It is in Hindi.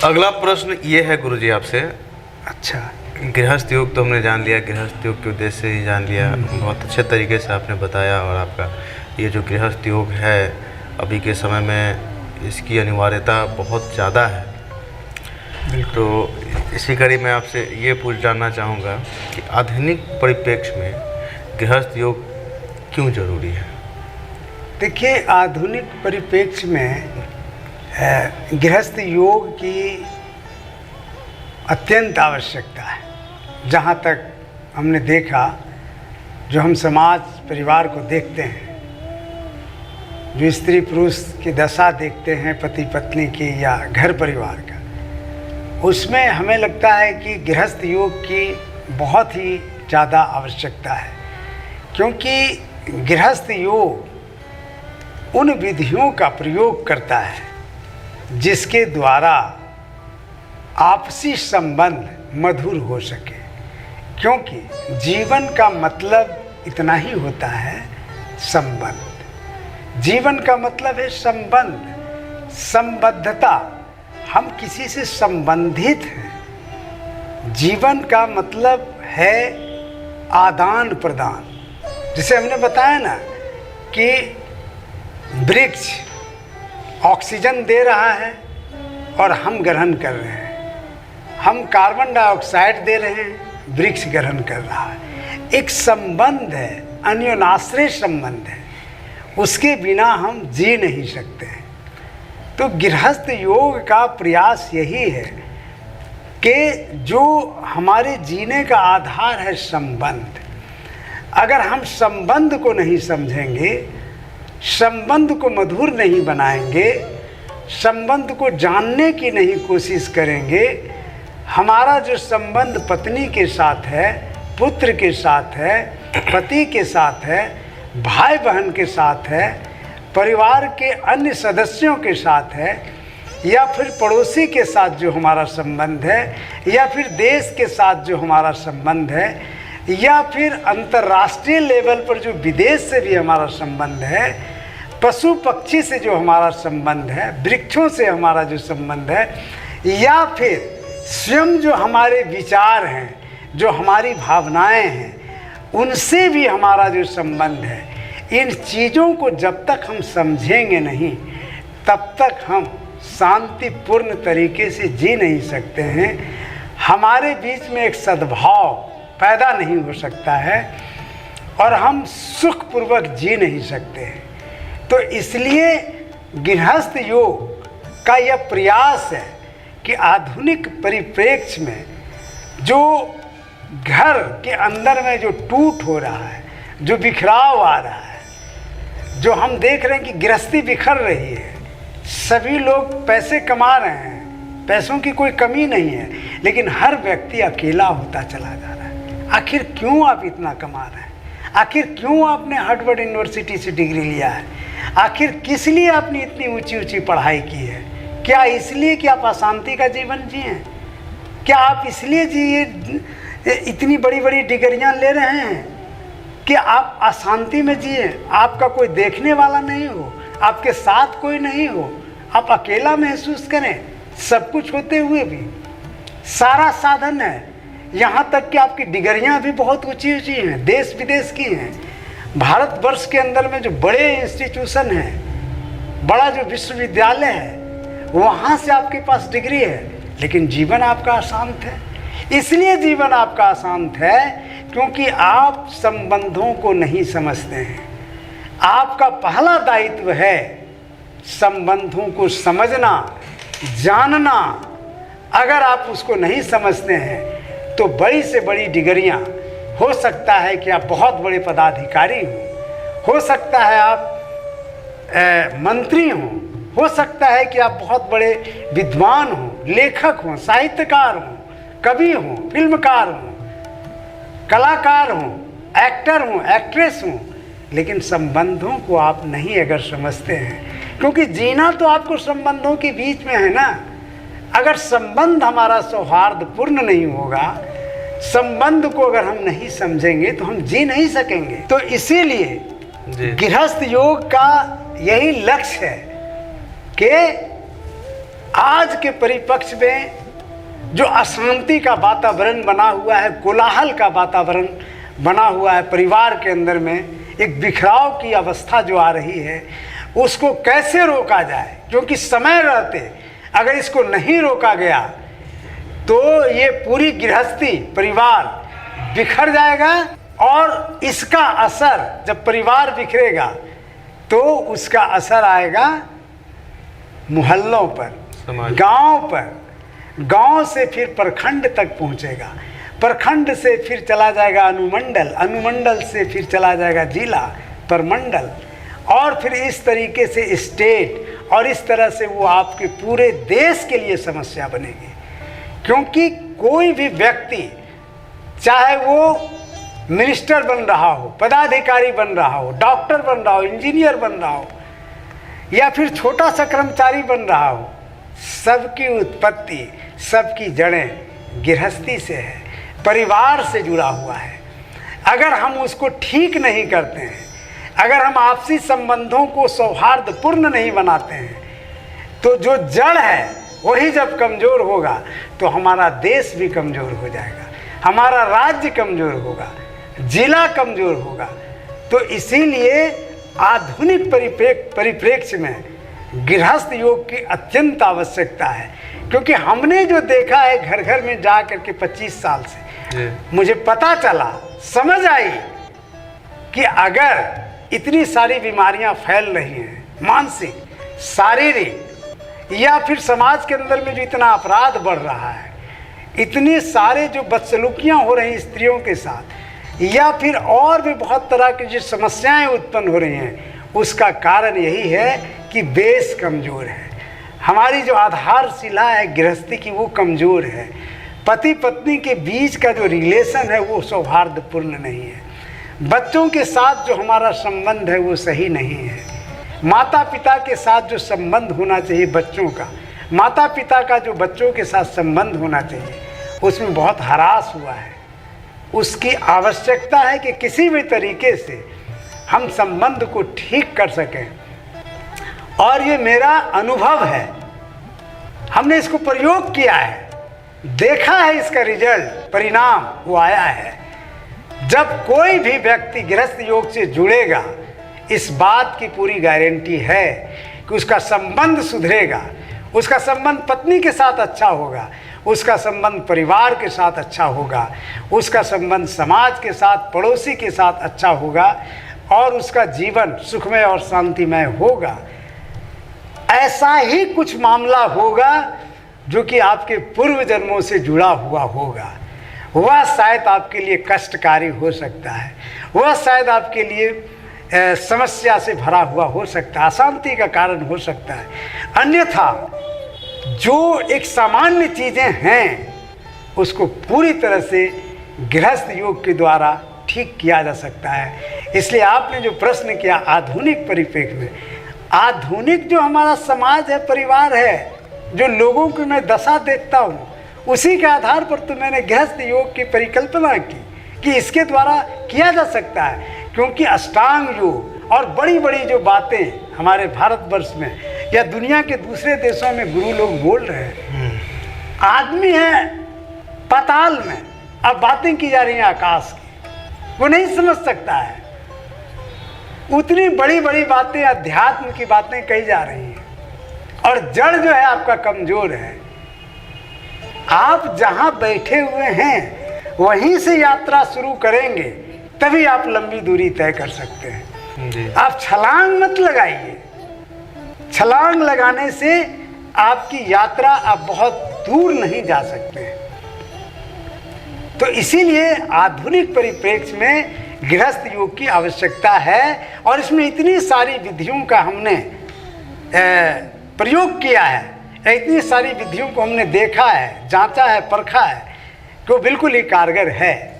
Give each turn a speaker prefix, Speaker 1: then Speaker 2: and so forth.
Speaker 1: अगला प्रश्न ये है गुरुजी आपसे।
Speaker 2: अच्छा,
Speaker 1: गृहस्थ योग तो हमने जान लिया, गृहस्थ योग के उद्देश्य से ही जान लिया, बहुत अच्छे तरीके से आपने बताया। और आपका ये जो गृहस्थ योग है अभी के समय में इसकी अनिवार्यता बहुत ज़्यादा है। तो इसी कड़ी मैं आपसे ये जानना चाहूँगा कि आधुनिक परिप्रेक्ष्य में गृहस्थ योग क्यों जरूरी है?
Speaker 2: देखिए, आधुनिक परिप्रेक्ष्य में गृहस्थ योग की अत्यंत आवश्यकता है। जहाँ तक हमने देखा, जो हम समाज परिवार को देखते हैं, जो स्त्री पुरुष की दशा देखते हैं, पति पत्नी की या घर परिवार का, उसमें हमें लगता है कि गृहस्थ योग की बहुत ही ज़्यादा आवश्यकता है। क्योंकि गृहस्थ योग उन विधियों का प्रयोग करता है जिसके द्वारा आपसी संबंध मधुर हो सके। क्योंकि जीवन का मतलब इतना ही होता है, संबंध। जीवन का मतलब है संबंध, संबद्धता। हम किसी से संबंधित हैं। जीवन का मतलब है आदान प्रदान। जिसे हमने बताया ना कि वृक्ष ऑक्सीजन दे रहा है और हम ग्रहण कर रहे हैं, हम कार्बन डाइऑक्साइड दे रहे हैं, वृक्ष ग्रहण कर रहा है। एक संबंध है, अन्योनाश्रय संबंध है, उसके बिना हम जी नहीं सकते हैं। तो गृहस्थ योग का प्रयास यही है कि जो हमारे जीने का आधार है संबंध, अगर हम संबंध को नहीं समझेंगे, संबंध को मधुर नहीं बनाएंगे, संबंध को जानने की नहीं कोशिश करेंगे, हमारा जो संबंध पत्नी के साथ है, पुत्र के साथ है, पति के साथ है, भाई बहन के साथ है, परिवार के अन्य सदस्यों के साथ है, या फिर पड़ोसी के साथ जो हमारा संबंध है, या फिर देश के साथ जो हमारा संबंध है, या फिर अंतर्राष्ट्रीय लेवल पर जो विदेश से भी हमारा संबंध है, पशु पक्षी से जो हमारा संबंध है, वृक्षों से हमारा जो संबंध है, या फिर स्वयं जो हमारे विचार हैं, जो हमारी भावनाएं हैं, उनसे भी हमारा जो संबंध है, इन चीज़ों को जब तक हम समझेंगे नहीं, तब तक हम शांतिपूर्ण तरीके से जी नहीं सकते हैं। हमारे बीच में एक सद्भाव पैदा नहीं हो सकता है और हम सुखपूर्वक जी नहीं सकते हैं। तो इसलिए गृहस्थ योग का यह प्रयास है कि आधुनिक परिप्रेक्ष्य में जो घर के अंदर में जो टूट हो रहा है, जो बिखराव आ रहा है, जो हम देख रहे हैं कि गृहस्थी बिखर रही है, सभी लोग पैसे कमा रहे हैं, पैसों की कोई कमी नहीं है, लेकिन हर व्यक्ति अकेला होता चला जा रहा है। आखिर क्यों आप इतना कमा रहे हैं? आखिर क्यों आपने हार्वर्ड यूनिवर्सिटी से डिग्री लिया है? आखिर किस लिए आपने इतनी ऊंची ऊंची पढ़ाई की है? क्या इसलिए कि आप अशांति का जीवन जिए? क्या आप इसलिए जिए इतनी बड़ी बड़ी डिग्रियां ले रहे हैं कि आप अशांति में जिए? आपका कोई देखने वाला नहीं हो, आपके साथ कोई नहीं हो, आप अकेला महसूस करें, सब कुछ होते हुए भी, सारा साधन है, यहाँ तक कि आपकी डिग्रियां भी बहुत ऊंची ऊंची हैं, देश विदेश की हैं। भारतवर्ष के अंदर में जो बड़े इंस्टीट्यूशन हैं, बड़ा जो विश्वविद्यालय है, वहाँ से आपके पास डिग्री है, लेकिन जीवन आपका अशांत है। इसलिए जीवन आपका अशांत है क्योंकि आप संबंधों को नहीं समझते हैं। आपका पहला दायित्व है संबंधों को समझना, जानना। अगर आप उसको नहीं समझते हैं तो बड़ी से बड़ी डिग्रियां, हो सकता है कि आप बहुत बड़े पदाधिकारी हो सकता है आप मंत्री हो सकता है कि आप बहुत बड़े विद्वान हो, लेखक हो, साहित्यकार हो, कवि हो, फिल्मकार हो, कलाकार हो, एक्टर हो, एक्ट्रेस हो, लेकिन संबंधों को आप नहीं अगर समझते हैं, क्योंकि जीना तो आपको संबंधों के बीच में है ना। अगर संबंध हमारा सौहार्दपूर्ण नहीं होगा, संबंध को अगर हम नहीं समझेंगे तो हम जी नहीं सकेंगे। तो इसीलिए गृहस्थ योग का यही लक्ष्य है कि आज के परिपक्ष में जो अशांति का वातावरण बना हुआ है, कोलाहल का वातावरण बना हुआ है परिवार के अंदर में, एक बिखराव की अवस्था जो आ रही है, उसको कैसे रोका जाए? क्योंकि समय रहते अगर इसको नहीं रोका गया तो ये पूरी गृहस्थी परिवार बिखर जाएगा, और इसका असर जब परिवार बिखरेगा तो उसका असर आएगा मोहल्लों पर, गांव पर, गांव से फिर प्रखंड तक पहुंचेगा, प्रखंड से फिर चला जाएगा अनुमंडल, अनुमंडल से फिर चला जाएगा जिला, परमंडल, और फिर इस तरीके से स्टेट, और इस तरह से वो आपके पूरे देश के लिए समस्या बनेगी। क्योंकि कोई भी व्यक्ति, चाहे वो मिनिस्टर बन रहा हो, पदाधिकारी बन रहा हो, डॉक्टर बन रहा हो, इंजीनियर बन रहा हो, या फिर छोटा सा कर्मचारी बन रहा हो, सबकी उत्पत्ति, सबकी जड़ें गृहस्थी से है, परिवार से जुड़ा हुआ है। अगर हम उसको ठीक नहीं करते हैं, अगर हम आपसी संबंधों को सौहार्दपूर्ण नहीं बनाते हैं, तो जो जड़ है वही जब कमज़ोर होगा तो हमारा देश भी कमज़ोर हो जाएगा, हमारा राज्य कमज़ोर होगा, जिला कमज़ोर होगा। तो इसीलिए आधुनिक परिप्रेक्ष्य में गृहस्थ योग की अत्यंत आवश्यकता है। क्योंकि हमने जो देखा है घर घर में जा कर के 25 साल से, मुझे पता चला, समझ आई कि अगर इतनी सारी बीमारियां फैल रही हैं, मानसिक, शारीरिक, या फिर समाज के अंदर में जो इतना अपराध बढ़ रहा है, इतनी सारे जो बदसलूकियां हो रही स्त्रियों के साथ, या फिर और भी बहुत तरह की जो समस्याएं उत्पन्न हो रही हैं, उसका कारण यही है कि बेस कमज़ोर है। हमारी जो आधारशिला है गृहस्थी की, वो कमज़ोर है। पति पत्नी के बीच का जो रिलेशन है वो सौहार्दपूर्ण नहीं है। बच्चों के साथ जो हमारा संबंध है वो सही नहीं है। माता पिता के साथ जो संबंध होना चाहिए बच्चों का, माता पिता का जो बच्चों के साथ संबंध होना चाहिए, उसमें बहुत ह्रास हुआ है। उसकी आवश्यकता है कि किसी भी तरीके से हम संबंध को ठीक कर सकें। और ये मेरा अनुभव है, हमने इसको प्रयोग किया है, देखा है, इसका रिजल्ट, परिणाम वो आया है। जब कोई भी व्यक्ति गृहस्थ योग से जुड़ेगा, इस बात की पूरी गारंटी है कि उसका संबंध सुधरेगा, उसका संबंध पत्नी के साथ अच्छा होगा, उसका संबंध परिवार के साथ अच्छा होगा, उसका संबंध समाज के साथ, पड़ोसी के साथ अच्छा होगा, और उसका जीवन सुखमय और शांतिमय होगा। ऐसा ही कुछ मामला होगा जो कि आपके पूर्व जन्मों से जुड़ा हुआ होगा। वह शायद आपके लिए कष्टकारी हो सकता है, वह शायद आपके लिए समस्या से भरा हुआ हो सकता है, अशांति का कारण हो सकता है। अन्यथा जो एक सामान्य चीज़ें हैं उसको पूरी तरह से गृहस्थ योग के द्वारा ठीक किया जा सकता है। इसलिए आपने जो प्रश्न किया आधुनिक परिप्रेक्ष्य में, आधुनिक जो हमारा समाज है, परिवार है, जो लोगों की मैं दशा देखता हूँ, उसी के आधार पर तो मैंने गृहस्थ योग की परिकल्पना की कि इसके द्वारा किया जा सकता है। क्योंकि अष्टांग योग और बड़ी बड़ी जो बातें हमारे भारतवर्ष में या दुनिया के दूसरे देशों में गुरु लोग बोल रहे हैं, आदमी है पाताल में, अब बातें की जा रही हैं आकाश की, वो नहीं समझ सकता है। उतनी बड़ी बड़ी बातें, अध्यात्म की बातें कही जा रही हैं, और जड़ जो है आपका कमज़ोर है। आप जहाँ बैठे हुए हैं वहीं से यात्रा शुरू करेंगे, तभी आप लंबी दूरी तय कर सकते हैं जी। आप छलांग मत लगाइए, छलांग लगाने से आपकी यात्रा आप बहुत दूर नहीं जा सकते हैं। तो इसीलिए आधुनिक परिप्रेक्ष्य में गृहस्थ योग की आवश्यकता है, और इसमें इतनी सारी विधियों का हमने प्रयोग किया है, इतनी सारी विधियों को हमने देखा है, जांचा है, परखा है कि वो बिल्कुल ही कारगर है।